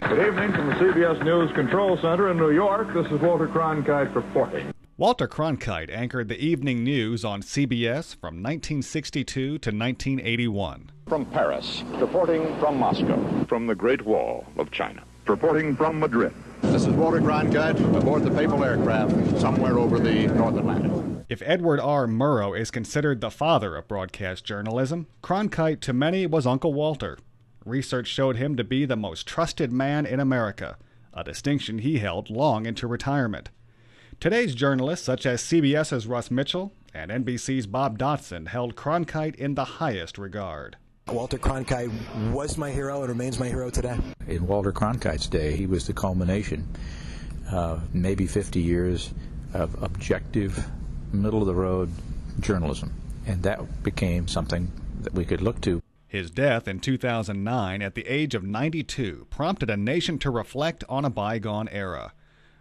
Good evening from the CBS News Control Center in New York. This is Walter Cronkite reporting. Walter Cronkite anchored the evening news on CBS from 1962 to 1981. From Paris, reporting from Moscow. From the Great Wall of China, reporting from Madrid. This is Walter Cronkite aboard the Papal aircraft somewhere over the North Atlantic. If Edward R. Murrow is considered the father of broadcast journalism, Cronkite to many was Uncle Walter. Research showed him to be the most trusted man in America, a distinction he held long into retirement. Today's journalists, such as CBS's Russ Mitchell and NBC's Bob Dotson, held Cronkite in the highest regard. Walter Cronkite was my hero and remains my hero today. In Walter Cronkite's day, he was the culmination of maybe 50 years of objective, middle-of-the-road journalism, and that became something that we could look to. His death in 2009 at the age of 92 prompted a nation to reflect on a bygone era.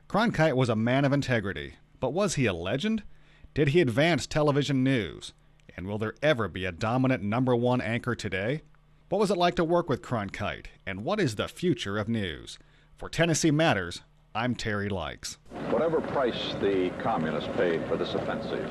Cronkite was a man of integrity, but was he a legend? Did he advance television news? And will there ever be a dominant number one anchor today? What was it like to work with Cronkite? And what is the future of news? For Tennessee Matters, I'm Terry Likes. Whatever price the communists paid for this offensive,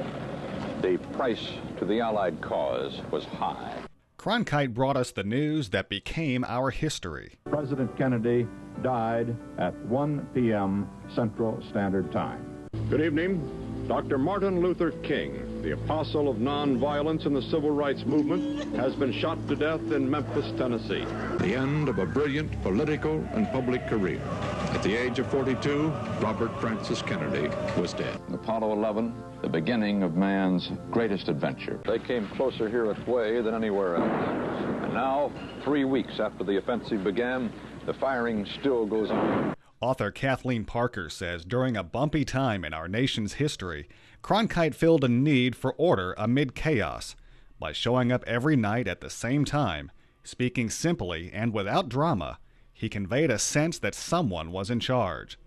the price to the Allied cause was high. Cronkite brought us the news that became our history. President Kennedy died at 1 p.m. Central Standard Time. Good evening. Dr. Martin Luther King, the apostle of nonviolence in the civil rights movement, has been shot to death in Memphis, Tennessee. The end of a brilliant political and public career. At the age of 42, Robert Francis Kennedy was dead. Apollo 11, the beginning of man's greatest adventure. They came closer here at Hue than anywhere else. And now, 3 weeks after the offensive began, the firing still goes on. Author Kathleen Parker says during a bumpy time in our nation's history, Cronkite filled a need for order amid chaos. By showing up every night at the same time, speaking simply and without drama, he conveyed a sense that someone was in charge.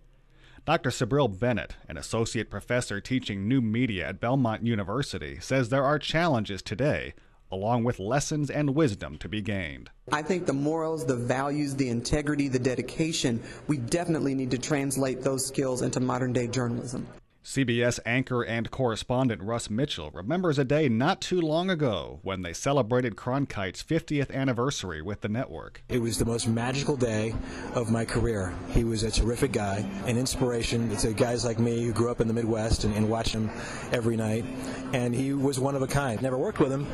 Dr. Sabril Bennett, an associate professor teaching new media at Belmont University, says there are challenges today, along with lessons and wisdom to be gained. I think the morals, the values, the integrity, the dedication, we definitely need to translate those skills into modern-day journalism. CBS anchor and correspondent Russ Mitchell remembers a day not too long ago when they celebrated Cronkite's 50th anniversary with the network. It was the most magical day of my career. He was a terrific guy, an inspiration to guys like me who grew up in the Midwest and watched him every night. And he was one of a kind. Never worked with him,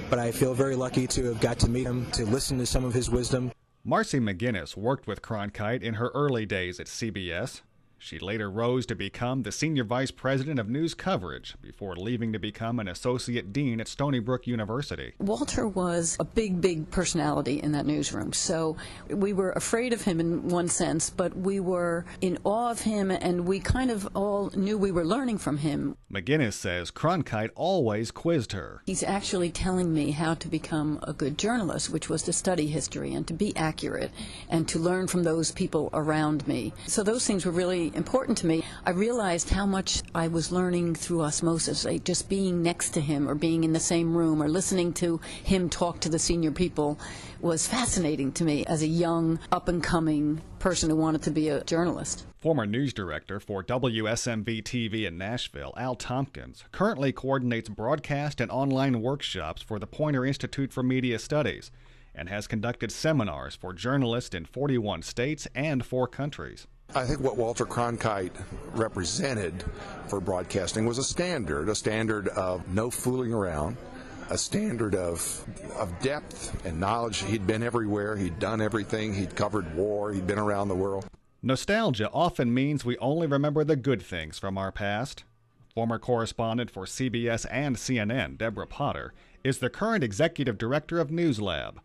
but I feel very lucky to have got to meet him, to listen to some of his wisdom. Marcy McGinnis worked with Cronkite in her early days at CBS. She later rose to become the Senior Vice President of News Coverage before leaving to become an Associate Dean at Stony Brook University. Walter was a big personality in that newsroom, so we were afraid of him in one sense, but we were in awe of him, and we kind of all knew we were learning from him. McGinnis says Cronkite always quizzed her. He's actually telling me how to become a good journalist, which was to study history and to be accurate and to learn from those people around me. So those things were really important to me. I realized how much I was learning through osmosis, like just being next to him or being in the same room or listening to him talk to the senior people was fascinating to me as a young, up-and-coming person who wanted to be a journalist. Former news director for WSMV-TV in Nashville, Al Tompkins, currently coordinates broadcast and online workshops for the Poynter Institute for Media Studies and has conducted seminars for journalists in 41 states and 4 countries. I think what Walter Cronkite represented for broadcasting was a standard of no fooling around, a standard of depth and knowledge. He'd been everywhere, he'd done everything, he'd covered war, he'd been around the world. Nostalgia often means we only remember the good things from our past. Former correspondent for CBS and CNN, Deborah Potter, is the current executive director of NewsLab.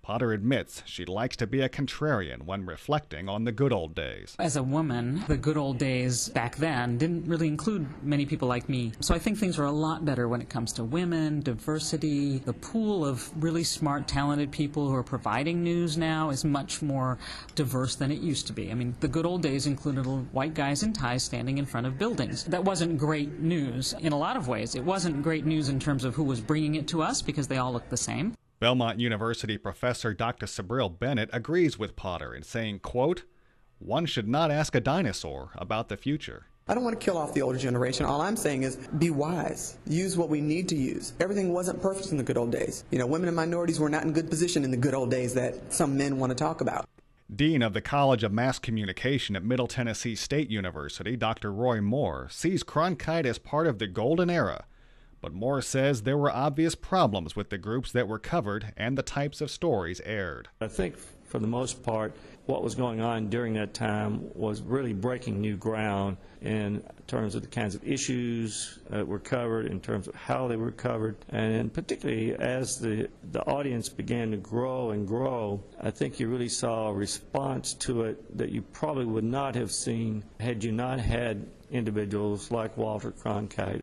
Potter admits she likes to be a contrarian when reflecting on the good old days. As a woman, the good old days back then didn't really include many people like me. So I think things are a lot better when it comes to women, diversity. The pool of really smart, talented people who are providing news now is much more diverse than it used to be. I mean, the good old days included white guys in ties standing in front of buildings. That wasn't great news in a lot of ways. It wasn't great news in terms of who was bringing it to us because they all looked the same. Belmont University professor Dr. Sabril Bennett agrees with Potter in saying, quote, one should not ask a dinosaur about the future. I don't want to kill off the older generation. All I'm saying is be wise. Use what we need to use. Everything wasn't perfect in the good old days. You know, women and minorities were not in good position in the good old days that some men want to talk about. Dean of the College of Mass Communication at Middle Tennessee State University, Dr. Roy Moore, sees Cronkite as part of the golden era. But Moore says there were obvious problems with the groups that were covered and the types of stories aired. I think for the most part, what was going on during that time was really breaking new ground in terms of the kinds of issues that were covered, in terms of how they were covered, and particularly as the audience began to grow and grow, I think you really saw a response to it that you probably would not have seen had you not had individuals like Walter Cronkite.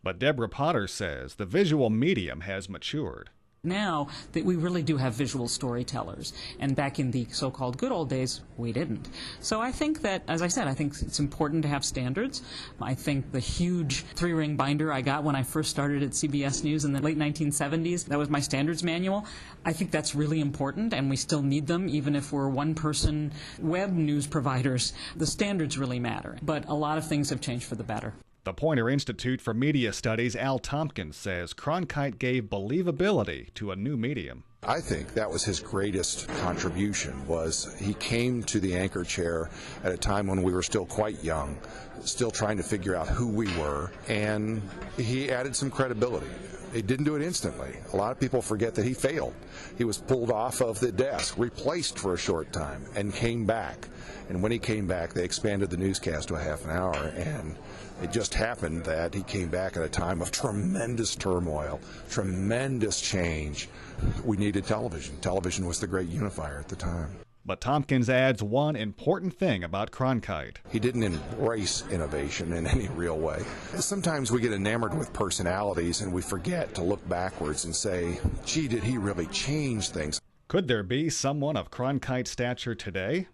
But Deborah Potter says the visual medium has matured. Now that we really do have visual storytellers, and back in the so-called good old days, we didn't. So I think that, as I said, I think it's important to have standards. I think the huge 3-ring binder I got when I first started at CBS News in the late 1970s, that was my standards manual. I think that's really important, and we still need them, even if we're one-person web news providers. The standards really matter, but a lot of things have changed for the better. The Poynter Institute for Media Studies' Al Tompkins says Cronkite gave believability to a new medium. I think that was his greatest contribution, was he came to the anchor chair at a time when we were still quite young, still trying to figure out who we were, and he added some credibility. He didn't do it instantly. A lot of people forget that he failed. He was pulled off of the desk, replaced for a short time, and came back. And when he came back, they expanded the newscast to a half an hour, and it just happened that he came back at a time of tremendous turmoil, tremendous change. We needed television. Television was the great unifier at the time. But Tompkins adds one important thing about Cronkite. He didn't embrace innovation in any real way. Sometimes we get enamored with personalities and we forget to look backwards and say, gee, did he really change things? Could there be someone of Cronkite's stature today?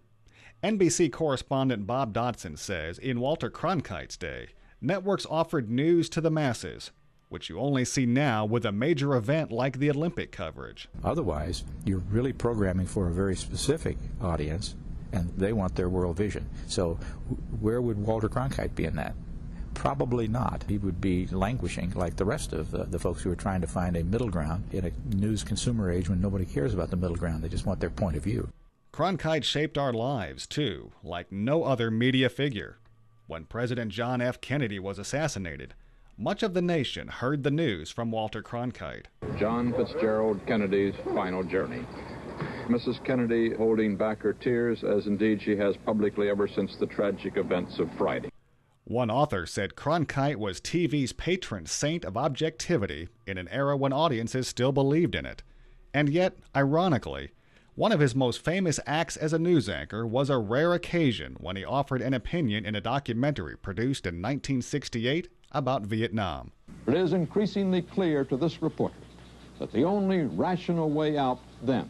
NBC correspondent Bob Dotson says in Walter Cronkite's day, networks offered news to the masses, which you only see now with a major event like the Olympic coverage. Otherwise, you're really programming for a very specific audience, and they want their world vision. So where would Walter Cronkite be in that? Probably not. He would be languishing like the rest of the folks who are trying to find a middle ground in a news consumer age when nobody cares about the middle ground. They just want their point of view. Cronkite shaped our lives, too, like no other media figure. When President John F. Kennedy was assassinated, much of the nation heard the news from Walter Cronkite. John Fitzgerald Kennedy's final journey. Mrs. Kennedy holding back her tears, as indeed she has publicly ever since the tragic events of Friday. One author said Cronkite was TV's patron saint of objectivity in an era when audiences still believed in it. And yet, ironically, one of his most famous acts as a news anchor was a rare occasion when he offered an opinion in a documentary produced in 1968 about Vietnam. It is increasingly clear to this reporter that the only rational way out then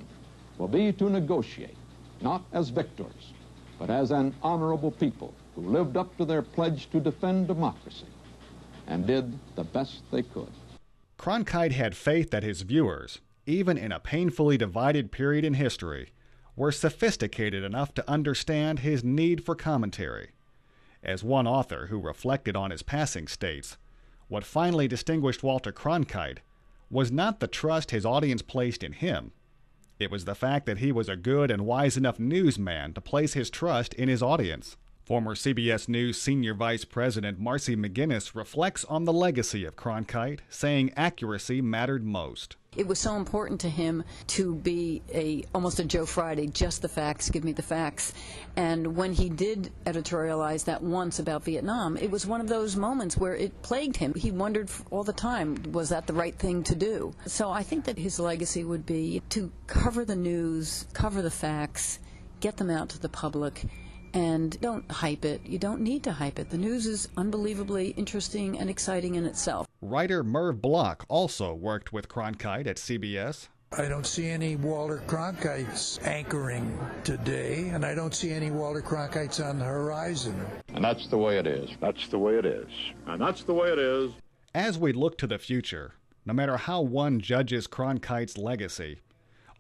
will be to negotiate, not as victors, but as an honorable people who lived up to their pledge to defend democracy and did the best they could. Cronkite had faith that his viewers, even in a painfully divided period in history, were sophisticated enough to understand his need for commentary. As one author who reflected on his passing states, what finally distinguished Walter Cronkite was not the trust his audience placed in him. It was the fact that he was a good and wise enough newsman to place his trust in his audience. Former CBS News Senior Vice President Marcy McGinnis reflects on the legacy of Cronkite, saying accuracy mattered most. It was so important to him to be almost a Joe Friday, just the facts, give me the facts. And when he did editorialize that once about Vietnam, it was one of those moments where it plagued him. He wondered all the time, was that the right thing to do? So I think that his legacy would be to cover the news, cover the facts, get them out to the public, and don't hype it. You don't need to hype it. The news is unbelievably interesting and exciting in itself. Writer Merv Block also worked with Cronkite at CBS. I don't see any Walter Cronkites anchoring today, and I don't see any Walter Cronkites on the horizon. And that's the way it is. That's the way it is. And that's the way it is. As we look to the future, no matter how one judges Cronkite's legacy,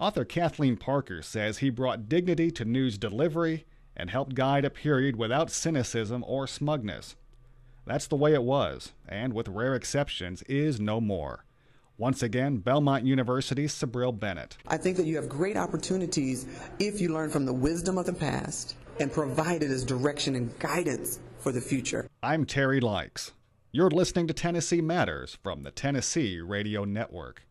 author Kathleen Parker says he brought dignity to news delivery and helped guide a period without cynicism or smugness. That's the way it was, and with rare exceptions, is no more. Once again, Belmont University's Sabril Bennett. I think that you have great opportunities if you learn from the wisdom of the past and provide it as direction and guidance for the future. I'm Terry Likes. You're listening to Tennessee Matters from the Tennessee Radio Network.